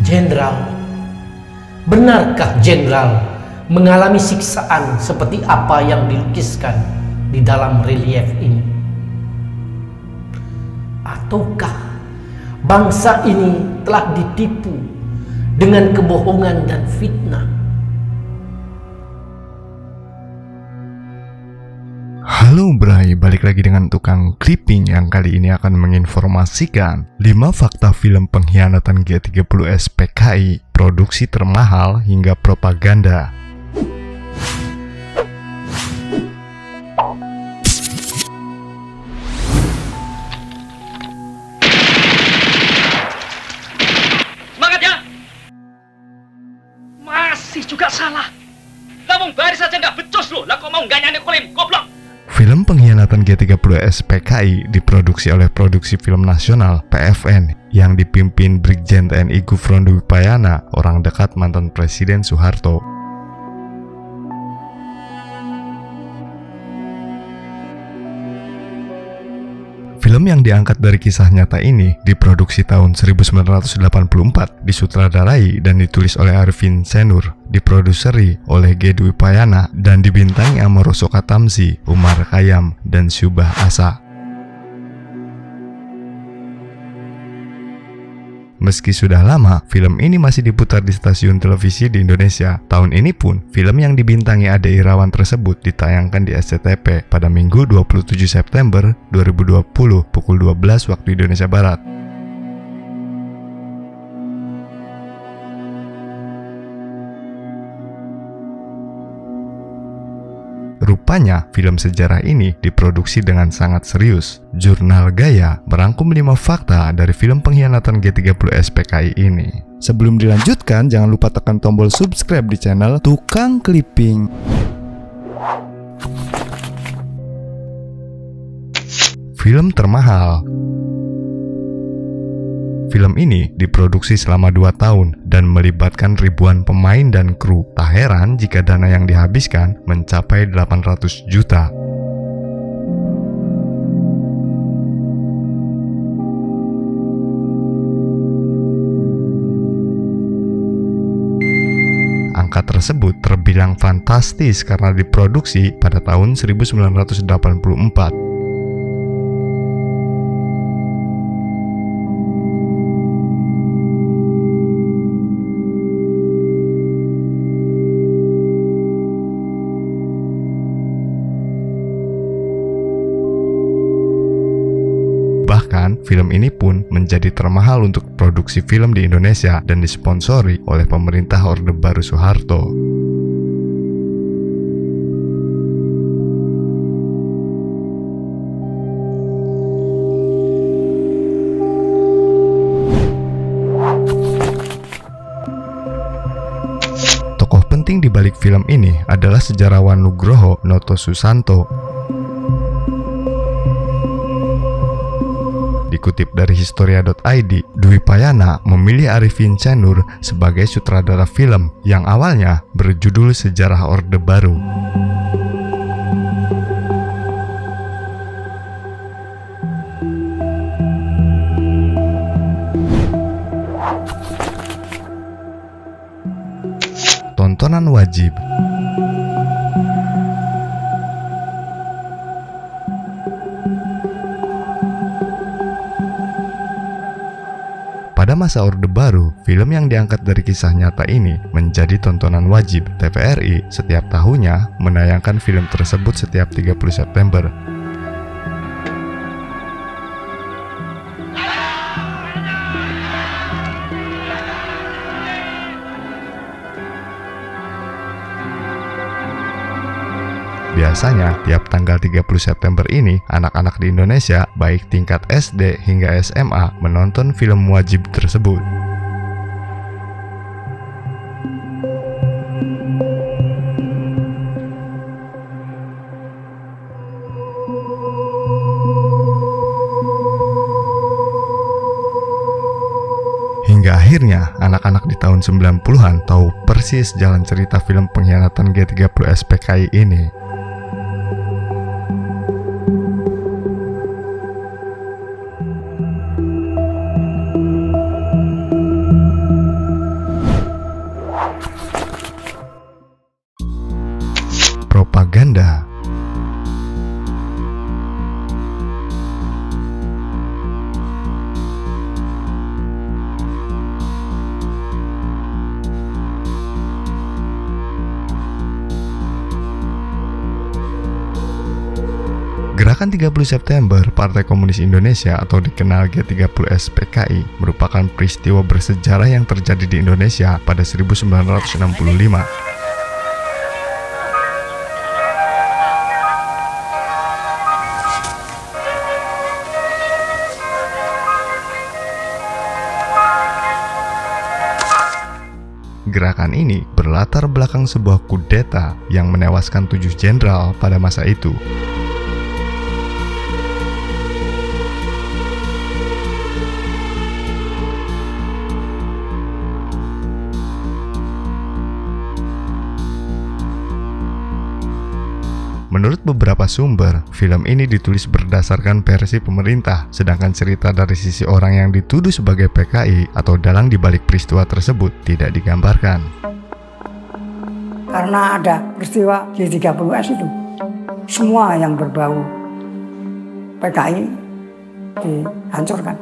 Jenderal, benarkah Jenderal mengalami siksaan seperti apa yang dilukiskan di dalam relief ini? Ataukah bangsa ini telah ditipu dengan kebohongan dan fitnah? Halo Bray, balik lagi dengan tukang clipping yang kali ini akan menginformasikan 5 fakta film pengkhianatan G30S PKI, produksi termahal hingga propaganda. Semangat ya! Masih juga salah. Ngomong baris aja nggak becus loh, lah kok mau nggak nyane kolim, goblok. Film pengkhianatan G30S PKI diproduksi oleh Produksi Film Nasional PFN yang dipimpin Brigjen TNI Gufron Dwi Payana, orang dekat mantan Presiden Soeharto. Film yang diangkat dari kisah nyata ini diproduksi tahun 1984, disutradarai dan ditulis oleh Arifin Senur, diproduseri oleh G. Dwi Payana, dan dibintangi Amor Sokatamsi, Umar Khayyam, dan Syubah Asa. Meski sudah lama, film ini masih diputar di stasiun televisi di Indonesia. Tahun ini pun, film yang dibintangi Ade Irawan tersebut ditayangkan di SCTP pada Minggu 27 September 2020 pukul 12 waktu Indonesia Barat. Rupanya, film sejarah ini diproduksi dengan sangat serius. Jurnal Gaya merangkum 5 fakta dari film pengkhianatan G30S PKI ini. Sebelum dilanjutkan, jangan lupa tekan tombol subscribe di channel Tukang Clipping. Film termahal. Film ini diproduksi selama 2 tahun dan melibatkan ribuan pemain dan kru. Tak heran jika dana yang dihabiskan mencapai 800 juta. Angka tersebut terbilang fantastis karena diproduksi pada tahun 1984. Bahkan, film ini pun menjadi termahal untuk produksi film di Indonesia dan disponsori oleh pemerintah Orde Baru Soeharto. Tokoh penting di balik film ini adalah sejarawan Nugroho Noto Susanto. Dikutip dari Historia.id, Dwi Payana memilih Arifin Senur sebagai sutradara film yang awalnya berjudul Sejarah Orde Baru. Tontonan wajib. Pada masa Orde Baru, film yang diangkat dari kisah nyata ini menjadi tontonan wajib. TVRI setiap tahunnya menayangkan film tersebut setiap 30 September. Biasanya, tiap tanggal 30 September ini, anak-anak di Indonesia, baik tingkat SD hingga SMA, menonton film wajib tersebut. Hingga akhirnya, anak-anak di tahun 90-an tahu persis jalan cerita film pengkhianatan G30S PKI ini. Gerakan 30 September Partai Komunis Indonesia atau dikenal G30S PKI merupakan peristiwa bersejarah yang terjadi di Indonesia pada 1965. Gerakan ini berlatar belakang sebuah kudeta yang menewaskan 7 jenderal pada masa itu. Menurut beberapa sumber, film ini ditulis berdasarkan versi pemerintah, sedangkan cerita dari sisi orang yang dituduh sebagai PKI atau dalang di balik peristiwa tersebut tidak digambarkan. Karena ada peristiwa G30S itu, semua yang berbau PKI dihancurkan.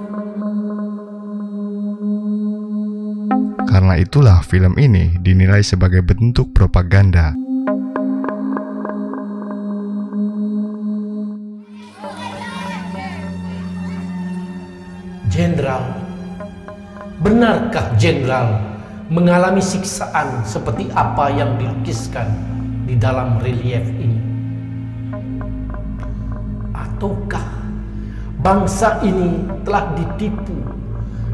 Karena itulah film ini dinilai sebagai bentuk propaganda. Jenderal, benarkah jenderal mengalami siksaan seperti apa yang dilukiskan di dalam relief ini? Ataukah bangsa ini telah ditipu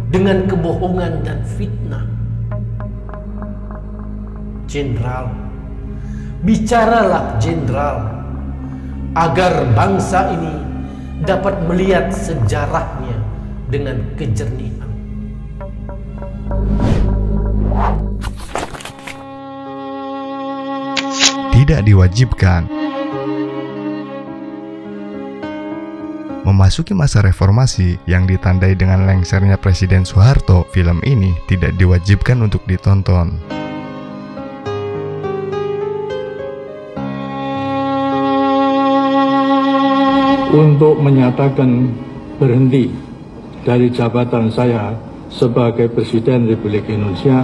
dengan kebohongan dan fitnah? Jenderal, bicaralah jenderal, agar bangsa ini dapat melihat sejarahnya dengan kejernihan. Tidak diwajibkan. Memasuki masa reformasi yang ditandai dengan lengsernya Presiden Soeharto, film ini tidak diwajibkan untuk ditonton. Untuk menyatakan berhenti dari jabatan saya sebagai Presiden Republik Indonesia,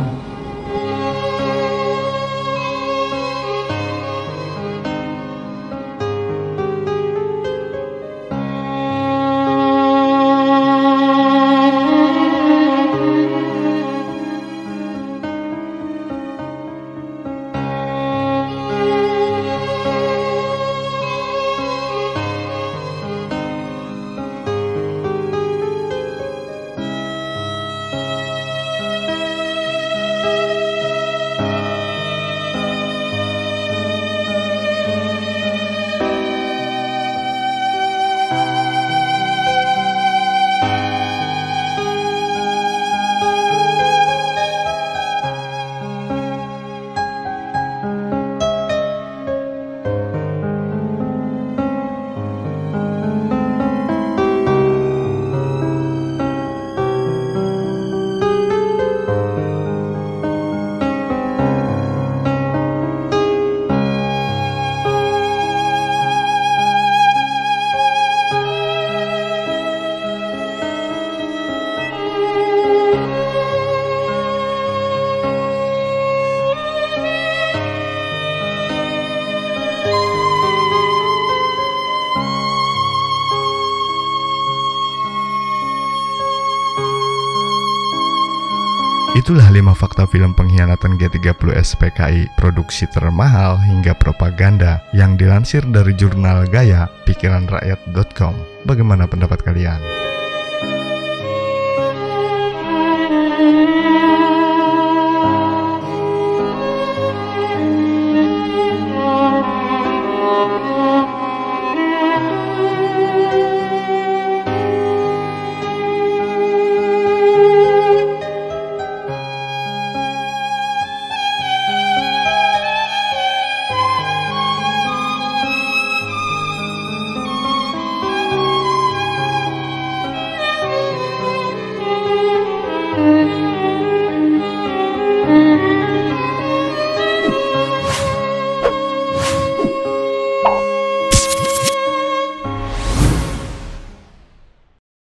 Itulah 5 fakta film pengkhianatan G30S PKI, produksi termahal hingga propaganda yang dilansir dari jurnal Gaya, pikiranrakyat.com. Bagaimana pendapat kalian?